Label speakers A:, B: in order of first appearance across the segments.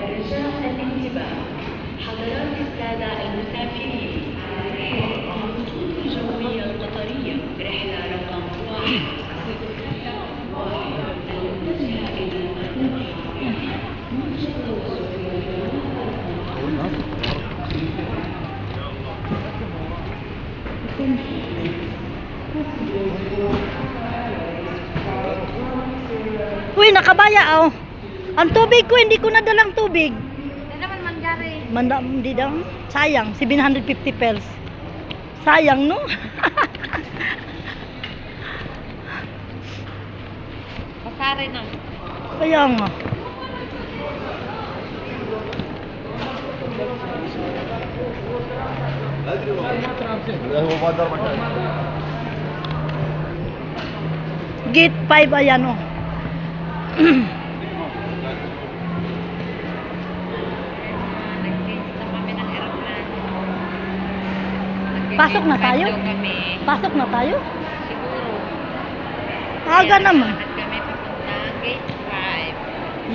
A: الرجاء الانتباه حضرات السادة المسافرين الخطوط الجوية القطرية رحلة رقم 1
B: Uy, nakabaya oh. Ang tubig ko, hindi ko nadalang tubig.
C: Hindi naman mangyari.
B: Hindi daw. Sayang, 750 pesos. Sayang, no?
C: Pasare na.
B: Kaya nga. Gate 5, ayan oh.
C: Nag-change na kami ng aeroplano.
B: Pasok na tayo?
C: Kami.
B: Pasok na tayo?
C: Siguro.
B: Aga naman.
C: Kami papunta gate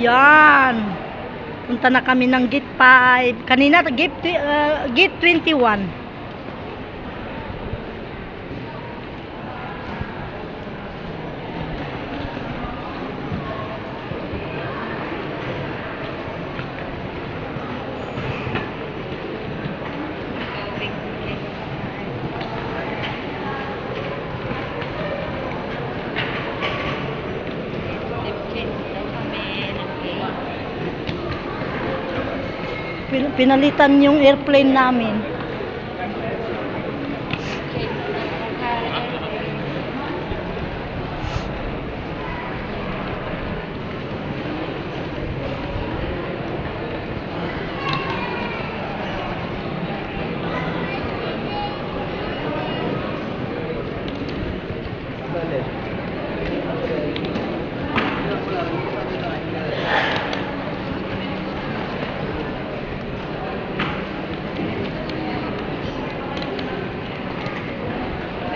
C: 5.
B: Yan. Punta na kami ng gate 5. Kanina gate 21. Pinalitan yung airplane namin.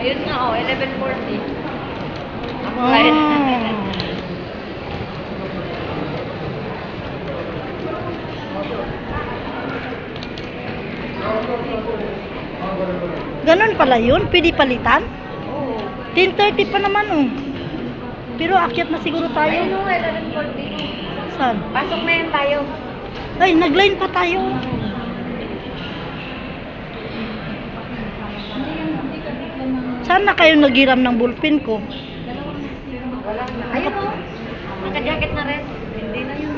C: Ayun nga oh, 11:40.
B: Ganon pala yun? Pwede palitan?
C: Oo.
B: 10:30 pa naman oh. Pero akyat na siguro tayo.
C: Ayun oh, 11:40.
B: Saan?
C: Pasok na yan tayo.
B: Ay, nagline pa tayo. Saan na kayo naghiram ng ballpen ko?
C: Wala na. Ayun oh. Naka-jacket na rin. Hindi na yun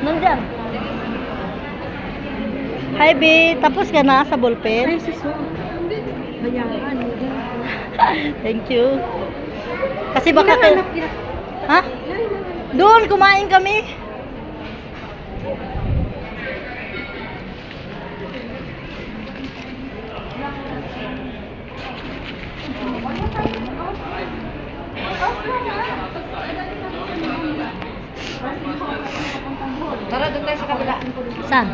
B: Nandyan. Hi, B. Tapos ka na sa ballpen?
C: Hayaan.
B: Thank you. Kasi baka kayo... Ha? Doon, kumain kami.
C: Tara, doon tayo sa kabila.
B: Saan?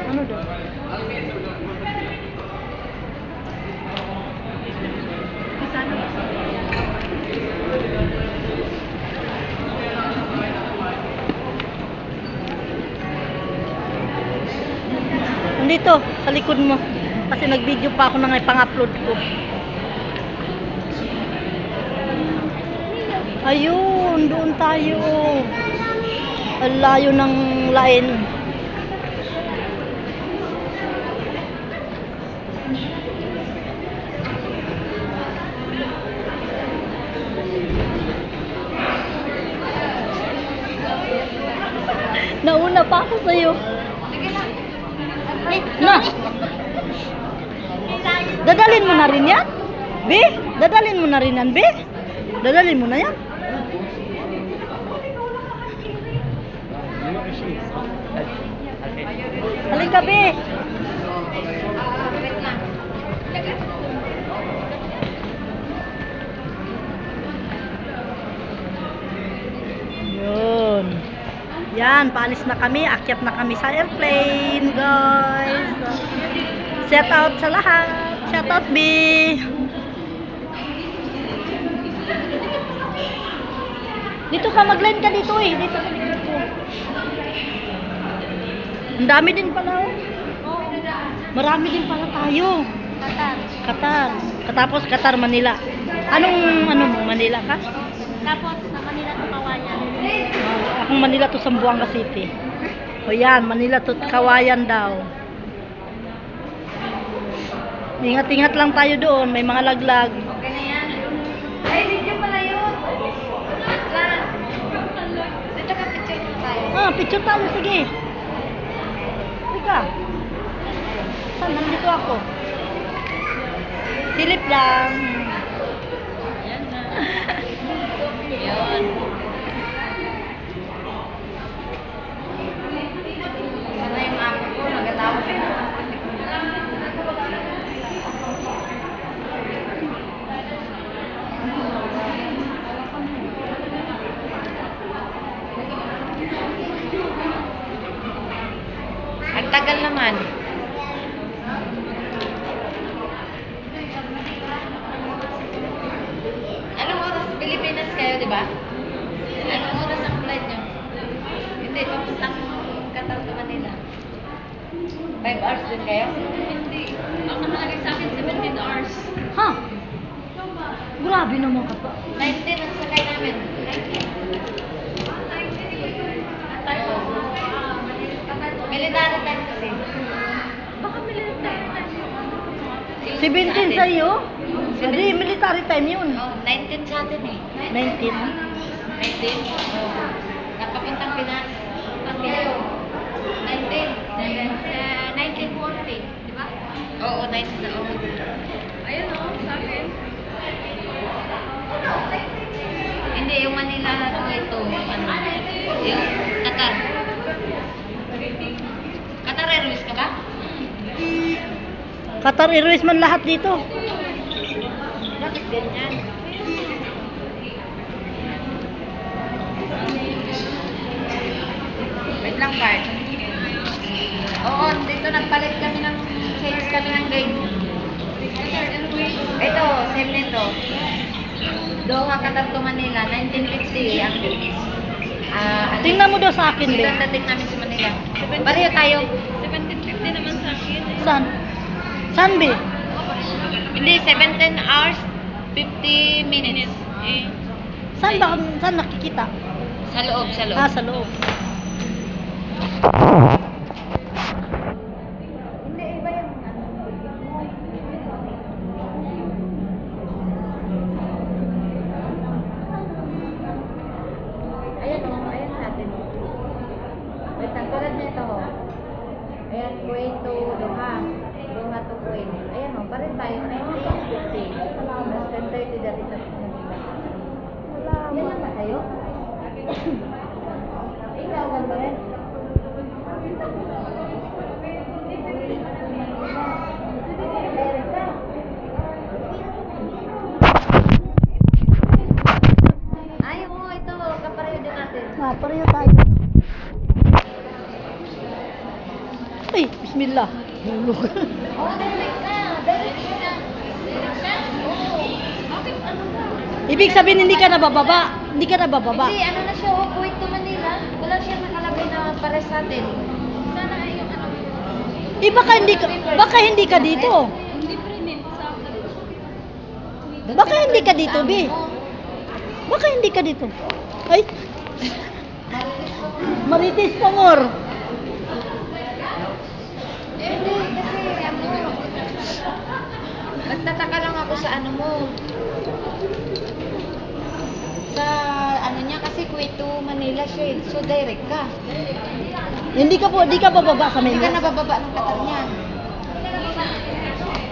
B: Ano doon? Nandito, sa likod mo. Kasi nag-video pa ako nang ipang-upload ko. Ayun, doon tayo. Ang layo ng line. Nauna pa ako sa'yo. Na. Dadalhin mo na rin yan? Be? Dadalhin mo na rin yan, Be? Dadalhin mo na yan? Halika, Be. Yun. Yan, paalis na kami. Akyat na kami sa airplane, guys. Shout out sa lahat. Shout out, B. Dito ka, mag-line ka dito eh. Dito sa likod ko. Ang dami din pala. Oh. Marami din pala tayo. Qatar. Katapos Qatar, Manila. Anong mo? Manila ka?
C: Tapos sa Manila to Kawayan.
B: Akong Manila to Zamboanga City. O yan, Manila to Kawayan daw. Ingat-ingat lang tayo doon. May mga laglag.
C: Okay na yan. Ay, video pala yun. Dito ka picture mo tayo.
B: Picture tayo. Sige. Teka. Saan? Nandito ako. Silip lang.
C: Yan na. Yun. Sana yung ako ko, nagatawa ka na. Ang tagal naman. Anong oras? Pilipinas kayo, di ba? Anong oras ang flight nyo? Hindi, papuntang Qatar to Manila. 5 hours din kayo? Hindi. Ang nakalagay sa akin, 17 hours.
B: Ha? Grabe naman ka pa.
C: 19 ang sakay namin. 19. Military time kasi. Baka military time.
B: 17 sa iyo? Hindi, military time yun.
C: Oh, 19 sa atin eh.
B: 19.
C: 19? Oh. Napapuntang Pinas. Ang Pinas. 1940, di ba? Oo, 19 na. Oh. Ayun o, sa akin. Hindi, yung Manila ko ito. Ano, yung Qatar. Qatar Airways ka ba?
B: Qatar Airways man lahat dito.
C: Bakit ganyan? Wait lang, Bart. Oo, dito nagpalit kami ng change kami ng gate. Ito, same nito. Doha, Qatar to Manila, 1950 ang
B: Tingnan mo daw sa akin,
C: dito
B: be.
C: ang dating namin sa Manila. Pareho tayo. 1750 naman sa akin.
B: Saan? Saan, be?
C: Hindi, 17 hours, 50 minutes. Eh,
B: Saan ba? Saan nakikita?
C: sa loob, sa loob.
B: Sa loob.
C: Hindi, iba yung ayan o, ayan sa atin. Wait, ang tulad nito o. Ayan, Kuwait to Doha. Doha to Kuwait. Ayan o, parin tayo, 1950. Mas 10:30 dati sa Manila. Yan lang ba sa'yo? Ikaw, ganda rin. Ay, oo, ito. Kapareho din natin.
B: Pareho tayo. Ay, bismillah. Hulog.
C: Oo, direct na. Direct na. Direct na? Oo. Bakit ano ba?
B: Ibig sabihin hindi ka nabababa. Hindi ka nabababa.
C: Hindi, ano na siya, oh, Kuwait to Manila. Wala siya nakalagay na para sa atin. Sana ay yung ano.
B: Baka hindi ka dito.
C: Hindi printed sa akin.
B: Baka hindi ka dito, Bi. Baka hindi ka dito. Ay. Marites Pangor.
C: Hindi, kasi ano. Nagtataka lang ako sa ano mo. Sa ano niya, kasi Kuwait to Manila siya eh. So direct ka.
B: Hindi ka bababa sa
C: Hindi ka
B: Manila.
C: nabababa ng Qatar niyan.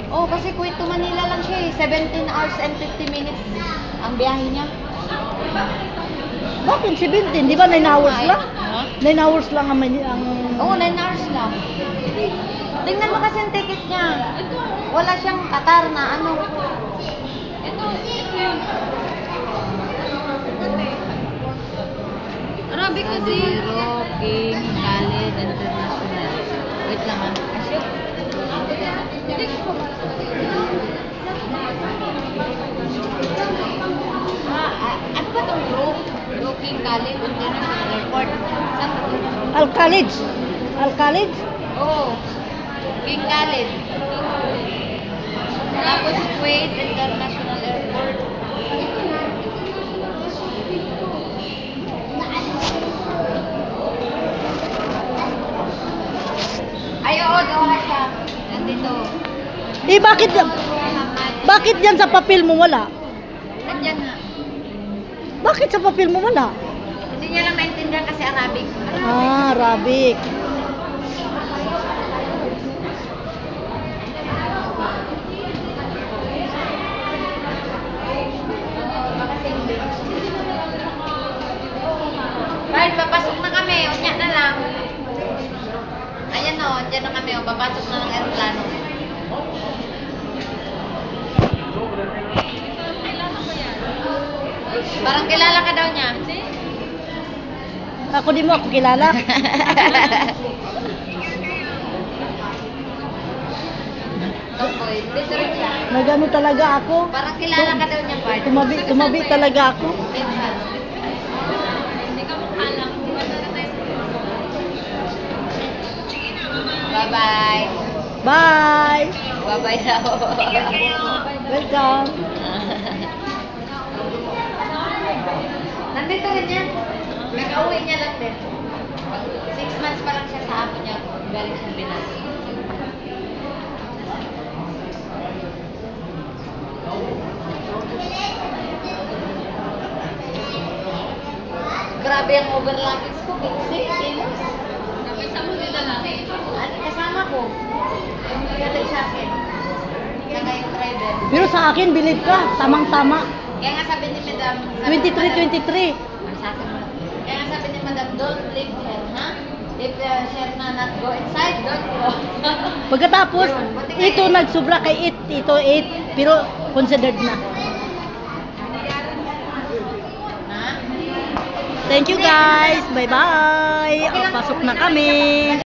C: Oh, kasi Kuwait to Manila lang siya eh. 17 hours and 50 minutes ang biyahe niya.
B: Bakit 17? Di ba 9 hours lang?
C: Ha?
B: 9 hours lang ang
C: Oo, 9 hours lang. Tingnan mo kasi ang ticket niya. Wala siyang Qatar na ano. Ito yun. Arabic kasi. Zero, King, Khaled, International. Wait lang ah. Asyik. Ano ba itong group? Group King Khaled International Airport. Saan to?
B: Al-Khalid. Al-Khalid?
C: Oo. King Khaled. Tapos Kuwait International Airport. Ay, oo, Doha siya. Nandito.
B: Eh, bakit yan sa papel mo wala?
C: Nandyan nga.
B: Bakit sa papel mo wala?
C: Hindi niya lang maintindihan kasi Arabic.
B: Ah, Arabic.
C: Right, papasok na kami. Unya na lang. Ayan o, dyan na kami. O, papasok na ng aeroplano. Parang kilala ka daw niya.
B: Ako di mo ako kilala.
C: Tomboy. Dito rin siya.
B: Nagano talaga ako.
C: Parang kilala ka daw niya, Bart.
B: Tumabi talaga ako.
C: Minsan. Hindi ka mukha lang. Bye-bye.
B: Bye.
C: Bye-bye daw.
B: Welcome.
C: Nandito rin yan. Nag-uwi niya lang din. 6 months pa lang siya sa amo niya. Galing siyang Pinas. Grabe ang overlappings ko. Kilos. Kasama mo nila lang. Kasama ko. Yung nagkatay sa akin. Saka yung driver.
B: Pero sa akin, believe ka, tamang-tama.
C: Kaya nga sabi ni Madam.
B: 23-23.
C: Sa akin mo. Kaya nga sabi ni Madam, don't leave her, ha? If share na not go inside, don't go.
B: Pagkatapos, ito nagsobra kay 8, ito 8, pero considered na.
C: Ha?
B: Thank you guys. Bye-bye. Pasok na kami.